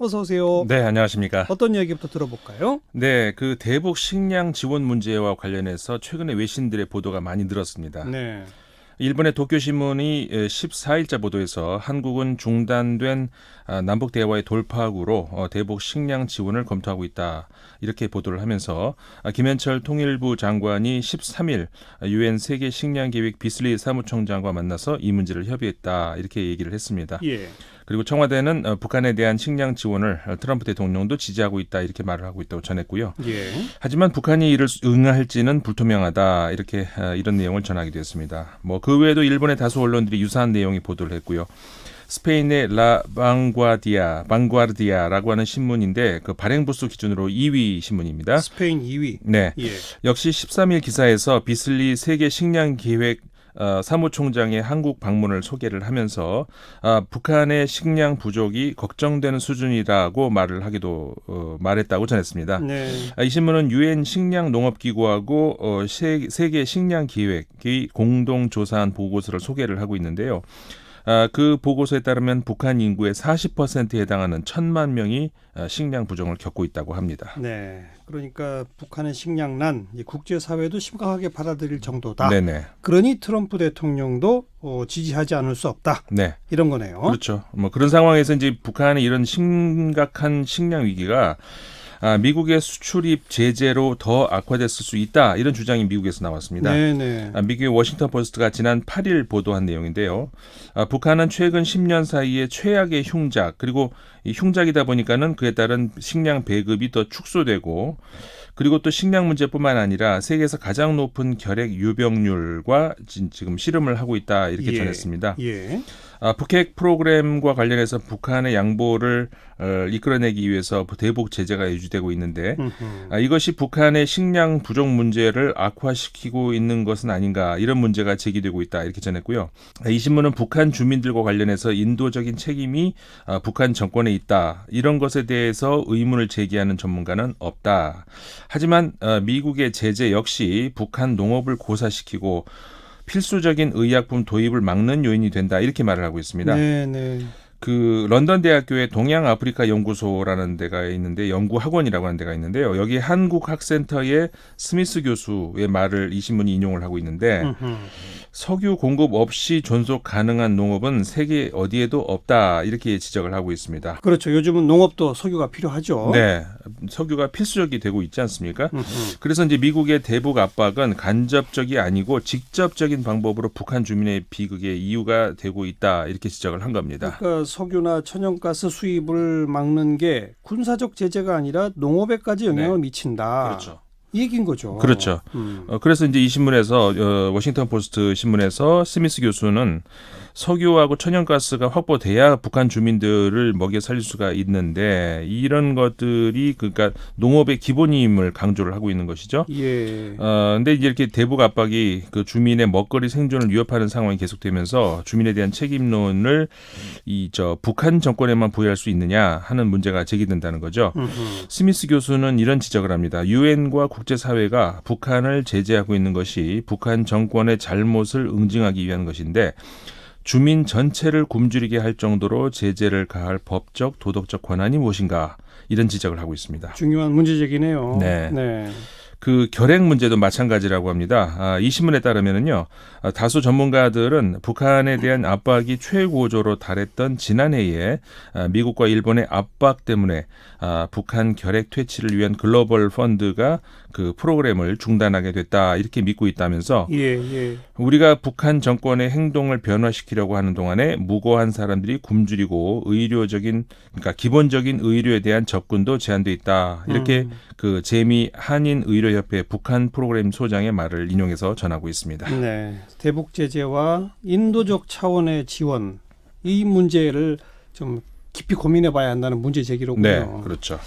어서 오세요. 네, 안녕하십니까. 어떤 이야기부터 들어볼까요? 네, 그 대북 식량 지원 문제와 관련해서 최근에 외신들의 보도가 많이 늘었습니다. 네. 일본의 도쿄신문이 14일자 보도에서 한국은 중단된 남북 대화의 돌파구로 대북 식량 지원을 검토하고 있다. 이렇게 보도를 하면서 김현철 통일부 장관이 13일 유엔 세계 식량 계획 비슬리 사무총장과 만나서 이 문제를 협의했다. 이렇게 얘기를 했습니다. 예. 그리고 청와대는 북한에 대한 식량 지원을 트럼프 대통령도 지지하고 있다. 이렇게 말을 하고 있다고 전했고요. 예. 하지만 북한이 이를 응할지는 불투명하다. 이렇게 이런 내용을 전하기도 했습니다. 그 외에도 일본의 다수 언론들이 유사한 내용의 보도를 했고요. 스페인의 방과르디아라고 하는 신문인데 그 발행 부수 기준으로 2위 신문입니다. 스페인 2위. 네. 예. 역시 13일 기사에서 비슬리 세계 식량 계획 사무총장의 한국 방문을 소개를 하면서 북한의 식량 부족이 걱정되는 수준이라고 말했다고 전했습니다. 네. 이 신문은 유엔 식량 농업기구하고 세계 식량 기획이 공동 조사한 보고서를 소개를 하고 있는데요. 그 보고서에 따르면 북한 인구의 40%에 해당하는 1,000만 명이 식량 부족을 겪고 있다고 합니다. 네. 그러니까 북한의 식량난 국제사회도 심각하게 받아들일 정도다. 네네. 그러니 트럼프 대통령도 지지하지 않을 수 없다. 네. 이런 거네요. 그렇죠. 그런 상황에서 이제 북한의 이런 심각한 식량 위기가 미국의 수출입 제재로 더 악화됐을 수 있다. 이런 주장이 미국에서 나왔습니다. 네네. 미국의 워싱턴 포스트가 지난 8일 보도한 내용인데요. 북한은 최근 10년 사이에 최악의 흉작, 그리고 이 흉작이다 보니까는 그에 따른 식량 배급이 더 축소되고, 그리고 또 식량 문제뿐만 아니라 세계에서 가장 높은 결핵 유병률과 지금 씨름을 하고 있다. 이렇게 전했습니다. 예. 북핵 프로그램과 관련해서 북한의 양보를 이끌어내기 위해서 대북 제재가 유지되고 있는데 이것이 북한의 식량 부족 문제를 악화시키고 있는 것은 아닌가, 이런 문제가 제기되고 있다. 이렇게 전했고요. 이 신문은 북한 주민들과 관련해서 인도적인 책임이 북한 정권에 있다. 이런 것에 대해서 의문을 제기하는 전문가는 없다. 하지만 미국의 제재 역시 북한 농업을 고사시키고 필수적인 의약품 도입을 막는 요인이 된다. 이렇게 말을 하고 있습니다. 네네. 그 런던 대학교의 동양 아프리카 연구소라는 데가 있는데, 연구 학원이라고 하는 데가 있는데요. 여기 한국학센터의 스미스 교수의 말을 이 신문이 인용을 하고 있는데, 석유 공급 없이 존속 가능한 농업은 세계 어디에도 없다. 이렇게 지적을 하고 있습니다. 그렇죠. 요즘은 농업도 석유가 필요하죠. 네, 석유가 필수적이 되고 있지 않습니까? 그래서 이제 미국의 대북 압박은 간접적이 아니고 직접적인 방법으로 북한 주민의 비극의 이유가 되고 있다. 이렇게 지적을 한 겁니다. 그러니까 석유나 천연가스 수입을 막는 게 군사적 제재가 아니라 농업에까지 영향을 미친다. 그렇죠. 이 얘기인 거죠. 그렇죠. 그래서 이제 이 신문에서 워싱턴 포스트 신문에서 스미스 교수는 석유하고 천연가스가 확보돼야 북한 주민들을 먹여 살릴 수가 있는데, 이런 것들이 그러니까 농업의 기본임을 강조를 하고 있는 것이죠. 예. 근데 이제 이렇게 대북 압박이 그 주민의 먹거리 생존을 위협하는 상황이 계속되면서 주민에 대한 책임론을 북한 정권에만 부여할 수 있느냐 하는 문제가 제기된다는 거죠. 스미스 교수는 이런 지적을 합니다. 유엔과 국제사회가 북한을 제재하고 있는 것이 북한 정권의 잘못을 응징하기 위한 것인데, 주민 전체를 굶주리게 할 정도로 제재를 가할 법적, 도덕적 권한이 무엇인가, 이런 지적을 하고 있습니다. 중요한 문제제기네요. 네. 네. 그 결핵 문제도 마찬가지라고 합니다. 이 신문에 따르면은요, 다수 전문가들은 북한에 대한 압박이 최고조로 달했던 지난해에 미국과 일본의 압박 때문에 북한 결핵 퇴치를 위한 글로벌 펀드가 그 프로그램을 중단하게 됐다. 이렇게 믿고 있다면서, 예. 우리가 북한 정권의 행동을 변화시키려고 하는 동안에 무고한 사람들이 굶주리고 그러니까 기본적인 의료에 대한 접근도 제한돼 있다. 이렇게 그 재미 한인의료협회 북한 프로그램 소장의 말을 인용해서 전하고 있습니다. 네. 대북 제재와 인도적 차원의 지원, 이 문제를 좀 깊이 고민해봐야 한다는 문제 제기로군요. 네, 그렇죠.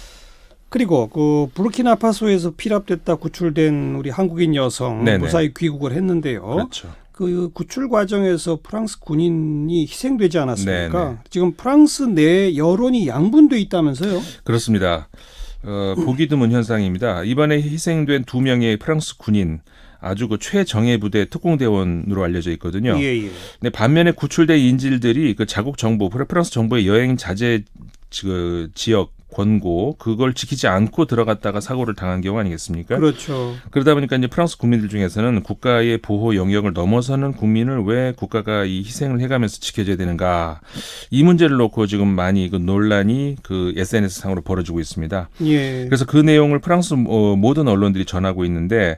그리고 그 부르키나파소에서 피랍됐다 구출된 우리 한국인 여성 무사히 귀국을 했는데요. 그렇죠. 그 구출 과정에서 프랑스 군인이 희생되지 않았습니까? 네네. 지금 프랑스 내 여론이 양분돼 있다면서요? 그렇습니다. 보기 드문 현상입니다. 이번에 희생된 2명의 프랑스 군인, 아주 그 최정예 부대 특공대원으로 알려져 있거든요. 예. 근데 반면에 구출된 인질들이 그 자국 정부, 프랑스 정부의 여행 자제 그 지역 권고 그걸 지키지 않고 들어갔다가 사고를 당한 경우 아니겠습니까? 그렇죠. 그러다 보니까 이제 프랑스 국민들 중에서는 국가의 보호 영역을 넘어서는 국민을 왜 국가가 이 희생을 해가면서 지켜줘야 되는가 이 문제를 놓고 지금 많이 그 논란이 그 SNS 상으로 벌어지고 있습니다. 예. 그래서 그 내용을 프랑스 모든 언론들이 전하고 있는데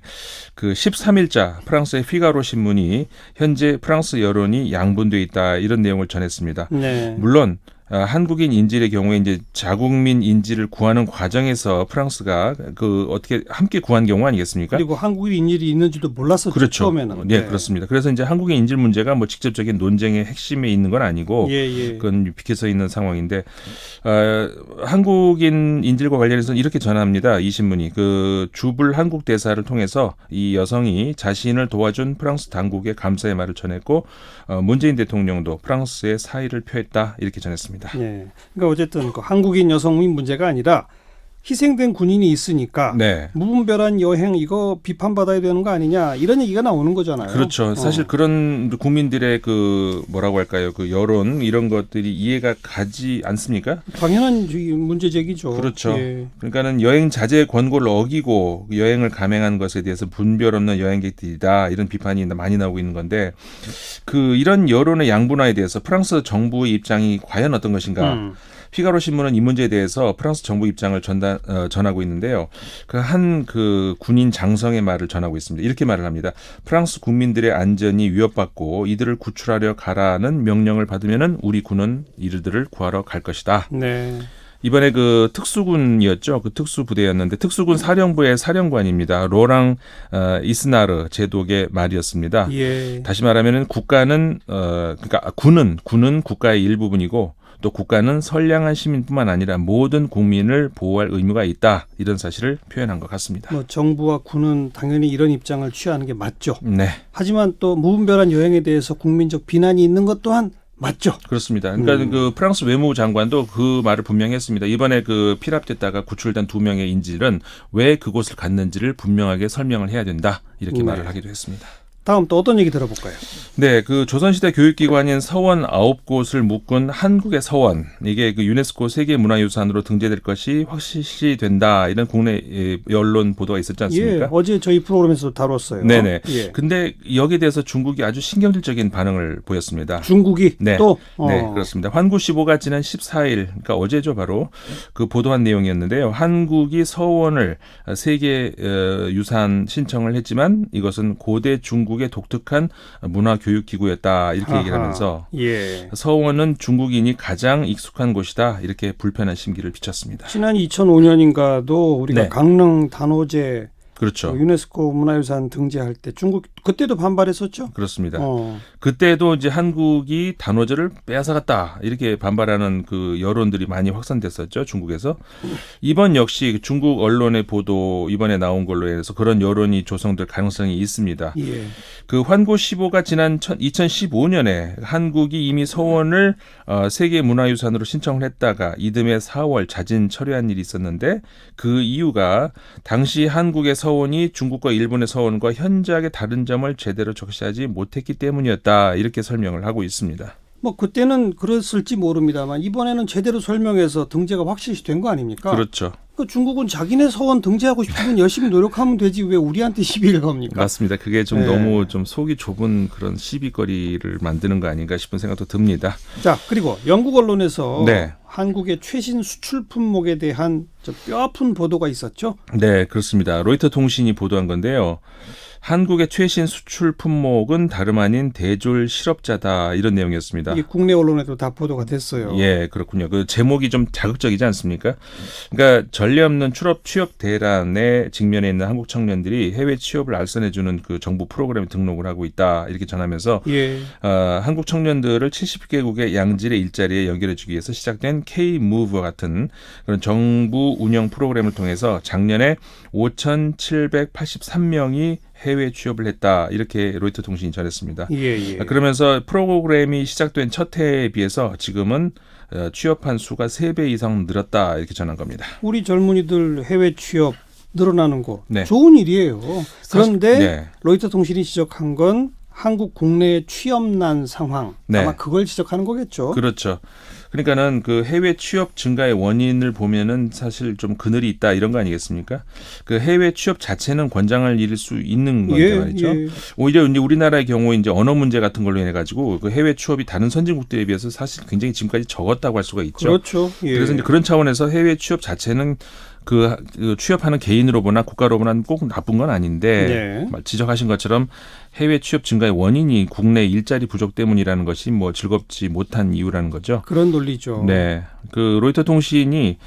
그 13일자 프랑스의 피가로 신문이 현재 프랑스 여론이 양분돼 있다 이런 내용을 전했습니다. 네. 물론 한국인 인질의 경우에 이제 자국민 인질을 구하는 과정에서 프랑스가 그 어떻게 함께 구한 경우 아니겠습니까? 그리고 한국인 인질이 있는지도 몰랐었죠. 그렇죠. 처음에는. 네, 그렇습니다. 그래서 이제 한국인 인질 문제가 뭐 직접적인 논쟁의 핵심에 있는 건 아니고 예. 그건 비켜서 있는 상황인데 한국인 인질과 관련해서는 이렇게 전합니다. 이 신문이 그 주불 한국 대사를 통해서 이 여성이 자신을 도와준 프랑스 당국에 감사의 말을 전했고 문재인 대통령도 프랑스에 사의를 표했다 이렇게 전했습니다. 예. 그러니까 어쨌든 그 한국인 여성의 문제가 아니라 희생된 군인이 있으니까 네. 무분별한 여행 이거 비판받아야 되는 거 아니냐 이런 얘기가 나오는 거잖아요. 그렇죠. 사실 그런 국민들의 그 뭐라고 할까요? 그 여론 이런 것들이 이해가 가지 않습니까? 당연한 문제 제기죠. 그렇죠. 예. 그러니까는 여행 자제 권고를 어기고 여행을 감행한 것에 대해서 분별 없는 여행객들이다 이런 비판이 많이 나오고 있는 건데 그 이런 여론의 양분화에 대해서 프랑스 정부의 입장이 과연 어떤 것인가? 피가로 신문은 이 문제에 대해서 프랑스 정부 입장을 전하고 있는데요. 그 한 그 군인 장성의 말을 전하고 있습니다. 이렇게 말을 합니다. 프랑스 국민들의 안전이 위협받고 이들을 구출하려 가라는 명령을 받으면은 우리 군은 이들을 구하러 갈 것이다. 네. 이번에 그 특수군이었죠. 그 특수부대였는데 특수군 사령부의 사령관입니다. 로랑 이스나르 제독의 말이었습니다. 예. 다시 말하면은 국가는 그러니까 군은 국가의 일부분이고 또 국가는 선량한 시민뿐만 아니라 모든 국민을 보호할 의무가 있다. 이런 사실을 표현한 것 같습니다. 뭐 정부와 군은 당연히 이런 입장을 취하는 게 맞죠. 네. 하지만 또 무분별한 여행에 대해서 국민적 비난이 있는 것 또한 맞죠. 그렇습니다. 그러니까 그 프랑스 외무부 장관도 그 말을 분명히 했습니다. 이번에 그 피랍됐다가 구출된 2명의 인질은 왜 그곳을 갔는지를 분명하게 설명을 해야 된다. 이렇게 말을 하기도 했습니다. 다음 또 어떤 얘기 들어볼까요? 네, 그 조선시대 교육기관인 서원 9곳을 묶은 한국의 서원, 이게 그 유네스코 세계문화유산으로 등재될 것이 확실시된다. 이런 국내 언론 보도가 있었지 않습니까? 예, 어제 저희 프로그램에서도 다뤘어요. 네네. 예. 근데 여기에 대해서 중국이 아주 신경질적인 반응을 보였습니다. 중국이 네. 또? 네, 그렇습니다. 환구시보가 지난 14일, 그러니까 어제죠 바로 그 보도한 내용이었는데요. 한국이 서원을 세계 유산 신청을 했지만 이것은 고대 중국의 독특한 문화교육기구였다 이렇게 얘기를 하면서 예. 서원은 중국인이 가장 익숙한 곳이다 이렇게 불편한 심기를 비쳤습니다. 지난 2005년인가도 우리가 네. 강릉 단오제 그렇죠. 유네스코 문화유산 등재할 때 중국 그때도 반발했었죠. 그렇습니다. 그때도 이제 한국이 단오제를 빼앗아갔다 이렇게 반발하는 그 여론들이 많이 확산됐었죠. 중국에서. 이번 역시 중국 언론의 보도 이번에 나온 걸로 해서 그런 여론이 조성될 가능성이 있습니다. 예. 그 환구시보가 지난 2015년에 한국이 이미 서원을 세계문화유산으로 신청을 했다가 이듬해 4월 자진 철회한 일이 있었는데 그 이유가 당시 한국의 서원이 중국과 일본의 서원과 현저하게 다른 점을 제대로 적시하지 못했기 때문이었다 이렇게 설명을 하고 있습니다. 뭐 그때는 그랬을지 모릅니다만 이번에는 제대로 설명해서 등재가 확실시 된 거 아닙니까? 그렇죠. 그 중국은 자기네 서원 등재하고 싶으면 열심히 노력하면 되지 왜 우리한테 시비를 겁니까? 맞습니다. 그게 좀 네. 너무 좀 속이 좁은 그런 시비거리를 만드는 거 아닌가 싶은 생각도 듭니다. 자, 그리고 영국 언론에서 네. 한국의 최신 수출 품목에 대한 뼈아픈 보도가 있었죠. 네, 그렇습니다. 로이터 통신이 보도한 건데요. 한국의 최신 수출 품목은 다름 아닌 대졸 실업자다 이런 내용이었습니다. 이게 국내 언론에도 다 보도가 됐어요. 예, 그렇군요. 그 제목이 좀 자극적이지 않습니까? 그러니까 전례 없는 취업 대란에 직면해 있는 한국 청년들이 해외 취업을 알선해주는 그 정부 프로그램에 등록을 하고 있다 이렇게 전하면서 예. 한국 청년들을 70개국의 양질의 일자리에 연결해주기 위해서 시작된 K-Move와 같은 그런 정부 운영 프로그램을 통해서 작년에 5,783명이 해외 취업을 했다 이렇게 로이터 통신이 전했습니다. 예. 그러면서 프로그램이 시작된 첫 해에 비해서 지금은 취업한 수가 3배 이상 늘었다 이렇게 전한 겁니다. 우리 젊은이들 해외 취업 늘어나는 거 네. 좋은 일이에요. 그런데 네. 로이터 통신이 지적한 건 한국 국내 취업난 상황 네. 아마 그걸 지적하는 거겠죠. 그렇죠. 그러니까는 그 해외 취업 증가의 원인을 보면은 사실 좀 그늘이 있다 이런 거 아니겠습니까? 그 해외 취업 자체는 권장할 일일 수 있는 건데 말이죠. 예. 오히려 이제 우리나라의 경우 이제 언어 문제 같은 걸로 인해 가지고 그 해외 취업이 다른 선진국들에 비해서 사실 굉장히 지금까지 적었다고 할 수가 있죠. 그렇죠. 예. 그래서 이제 그런 차원에서 해외 취업 자체는 그 취업하는 개인으로 보나 국가로 보나 꼭 나쁜 건 아닌데 지적하신 것처럼 해외 취업 증가의 원인이 국내 일자리 부족 때문이라는 것이 뭐 즐겁지 못한 이유라는 거죠. 그런 논리죠. 네. 그 로이터 통신이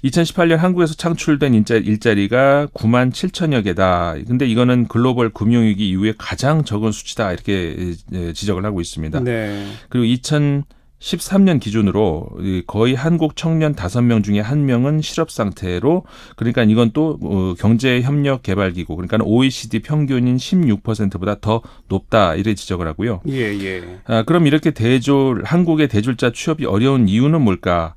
2018년 한국에서 창출된 일자리가 9만 7천여 개다. 근데 이거는 글로벌 금융위기 이후에 가장 적은 수치다. 이렇게 지적을 하고 있습니다. 네. 그리고 2013년 기준으로 거의 한국 청년 5명 중에 1명은 실업 상태로, 그러니까 이건 또 경제협력개발기구, 그러니까 OECD 평균인 16%보다 더 높다 이렇게 지적을 하고요. 예. 그럼 이렇게 한국의 대졸자 취업이 어려운 이유는 뭘까?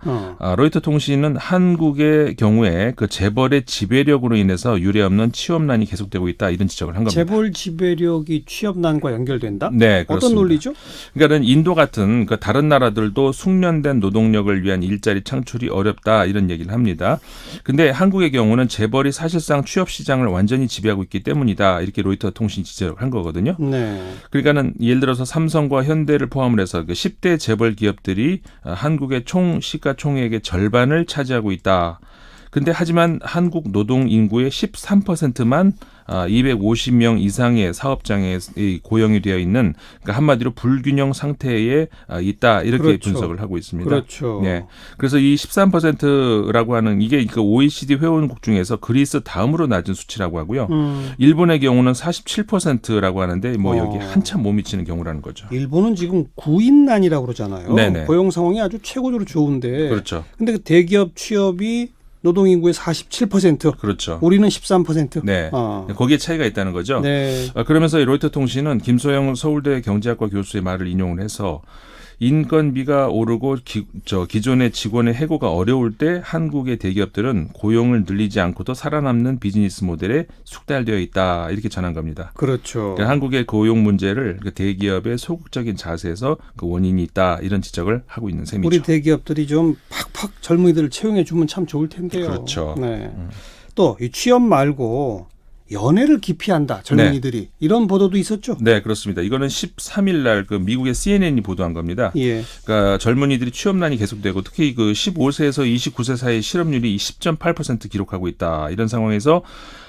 로이터 통신은 한국의 경우에 그 재벌의 지배력으로 인해서 유례없는 취업난이 계속되고 있다 이런 지적을 한 겁니다. 재벌 지배력이 취업난과 연결된다? 네, 그렇습니다. 어떤 논리죠? 그러니까는 인도 같은 그 다른 나라들도 숙련된 노동력을 위한 일자리 창출이 어렵다 이런 얘기를 합니다. 근데 한국의 경우는 재벌이 사실상 취업 시장을 완전히 지배하고 있기 때문이다 이렇게 로이터 통신이 지적을 한 거거든요. 네. 그러니까는 예를 들어서 삼성과 현대를 포함을 해서 그 10대 재벌 기업들이 한국의 총 시가총액의 절반을 차지하고 있다. 근데 하지만 한국 노동 인구의 13%만 250명 이상의 사업장에 고용이 되어 있는, 그러니까 한마디로 불균형 상태에 있다 이렇게 그렇죠. 분석을 하고 있습니다. 그렇죠. 네. 그래서 이 13%라고 하는 이게 그 OECD 회원국 중에서 그리스 다음으로 낮은 수치라고 하고요. 일본의 경우는 47%라고 하는데 뭐 여기 한참 못 미치는 경우라는 거죠. 일본은 지금 구인난이라고 그러잖아요. 네네. 고용 상황이 아주 최고조로 좋은데. 그렇죠. 근데 그 대기업 취업이 노동인구의 47%. 그렇죠. 우리는 13%. 네. 거기에 차이가 있다는 거죠. 네. 그러면서 로이터 통신은 김소영 서울대 경제학과 교수의 말을 인용을 해서 인건비가 오르고 기존의 직원의 해고가 어려울 때 한국의 대기업들은 고용을 늘리지 않고도 살아남는 비즈니스 모델에 숙달되어 있다 이렇게 전한 겁니다. 그렇죠. 그러니까 한국의 고용 문제를 그 대기업의 소극적인 자세에서 그 원인이 있다 이런 지적을 하고 있는 셈이죠. 우리 대기업들이 좀 팍팍 젊은이들을 채용해 주면 참 좋을 텐데요. 그렇죠. 네. 또 이 취업 말고 연애를 기피한다 젊은이들이 이런 보도도 있었죠. 네, 그렇습니다. 이거는 13일 날 그 미국의 CNN이 보도한 겁니다. 예. 그러니까 젊은이들이 취업난이 계속되고 특히 그 15세에서 29세 사이 실업률이 10.8% 기록하고 있다. 이런 상황에서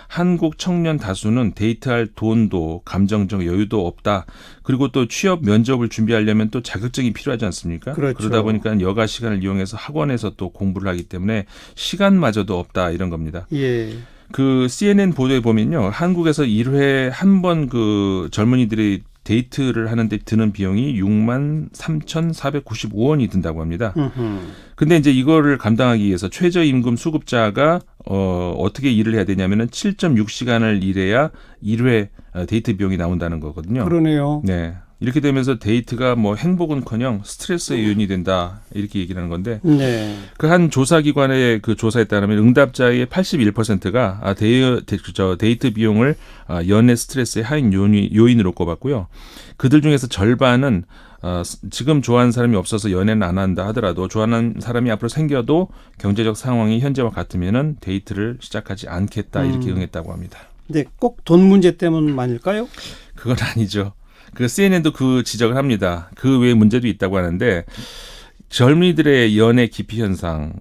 한국 청년 다수는 데이트할 돈도 감정적 여유도 없다. 그리고 또 취업 면접을 준비하려면 또 자격증이 필요하지 않습니까? 그렇죠. 그러다 보니까 여가 시간을 이용해서 학원에서 또 공부를 하기 때문에 시간마저도 없다 이런 겁니다. 예. 그 CNN 보도에 보면요, 한국에서 1회 한 번 그 젊은이들이 데이트를 하는데 드는 비용이 6만 3,495원이 든다고 합니다. 근데 이제 이거를 감당하기 위해서 최저임금 수급자가 어떻게 일을 해야 되냐면은 7.6시간을 일해야 1회 데이트 비용이 나온다는 거거든요. 그러네요. 네. 이렇게 되면서 데이트가 뭐 행복은커녕 스트레스의 요인이 된다 이렇게 얘기를 하는 건데 네. 그 한 조사기관의 그 조사에 따르면 응답자의 81%가 데이트 비용을 연애 스트레스의 하인 요인으로 꼽았고요. 그들 중에서 절반은 지금 좋아하는 사람이 없어서 연애는 안 한다 하더라도 좋아하는 사람이 앞으로 생겨도 경제적 상황이 현재와 같으면은 데이트를 시작하지 않겠다 이렇게 응했다고 합니다. 근데 꼭 돈 문제 때문만일까요? 그건 아니죠. 그 CNN도 그 지적을 합니다. 그 외에 문제도 있다고 하는데 젊은이들의 연애 기피 현상,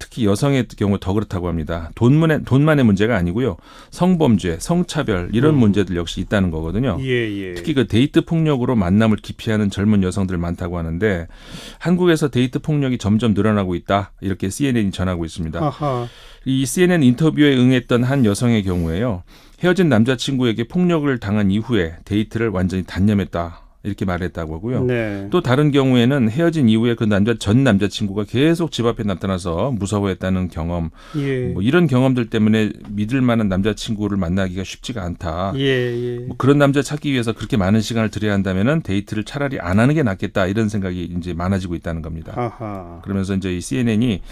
특히 여성의 경우 더 그렇다고 합니다. 돈만의 문제가 아니고요. 성범죄, 성차별 이런 문제들 역시 있다는 거거든요. 예. 특히 그 데이트 폭력으로 만남을 기피하는 젊은 여성들 많다고 하는데 한국에서 데이트 폭력이 점점 늘어나고 있다. 이렇게 CNN이 전하고 있습니다. 아하. 이 CNN 인터뷰에 응했던 한 여성의 경우에요. 헤어진 남자친구에게 폭력을 당한 이후에 데이트를 완전히 단념했다. 이렇게 말했다고 하고요. 네. 또 다른 경우에는 헤어진 이후에 그 전 남자친구가 계속 집 앞에 나타나서 무서워했다는 경험, 예. 뭐 이런 경험들 때문에 믿을 만한 남자친구를 만나기가 쉽지가 않다. 예. 뭐 그런 남자 찾기 위해서 그렇게 많은 시간을 들여야 한다면은 데이트를 차라리 안 하는 게 낫겠다 이런 생각이 이제 많아지고 있다는 겁니다. 아하. 그러면서 이제 이 CNN이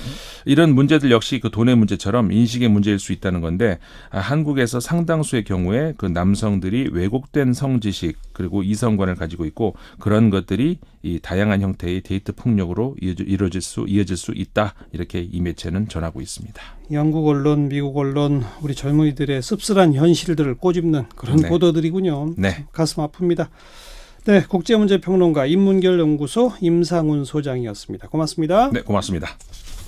이런 문제들 역시 그 돈의 문제처럼 인식의 문제일 수 있다는 건데 한국에서 상당수의 경우에 그 남성들이 왜곡된 성지식 그리고 이성관을 가지고 이루어지고 있고 그런 것들이 이 다양한 형태의 데이트 폭력으로 이어질 수 있다. 이렇게 이 매체는 전하고 있습니다. 영국 언론, 미국 언론, 우리 젊은이들의 씁쓸한 현실들을 꼬집는 그런 네. 보도들이군요. 네. 가슴 아픕니다. 네, 국제문제평론가 인문결연구소 임상훈 소장이었습니다. 고맙습니다. 네, 고맙습니다.